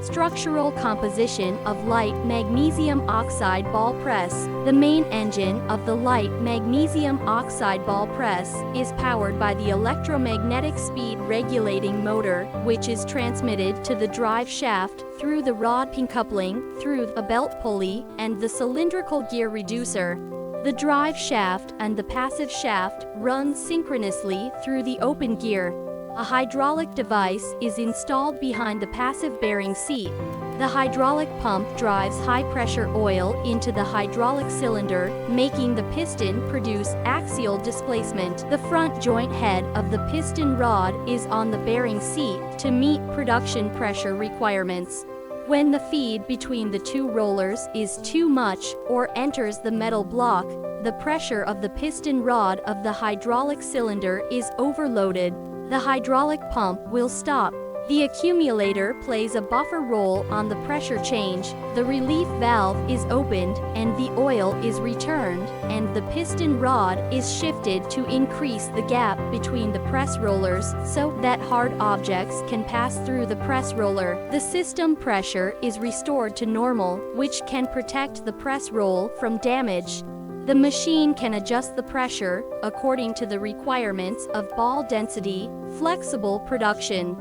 Structural composition of light magnesium oxide ball press. The main engine of the light magnesium oxide ball press is powered by the electromagnetic speed regulating motor, which is transmitted to the drive shaft through the rod pin coupling, through a belt pulley, and the cylindrical gear reducer. The drive shaft and the passive shaft run synchronously through the open gear. A hydraulic device is installed behind the passive bearing seat. The hydraulic pump drives high-pressure oil into the hydraulic cylinder, making the piston produce axial displacement. The front joint head of the piston rod is on the bearing seat to meet production pressure requirements. When the feed between the two rollers is too much or enters the metal block, the pressure of the piston rod of the hydraulic cylinder is overloaded. The hydraulic pump will stop. The accumulator plays a buffer role on the pressure change. The relief valve is opened and the oil is returned, and the piston rod is shifted to increase the gap between the press rollers so that hard objects can pass through the press roller. The system pressure is restored to normal, which can protect the press roll from damage. The machine can adjust the pressure according to the requirements of ball density, flexible production.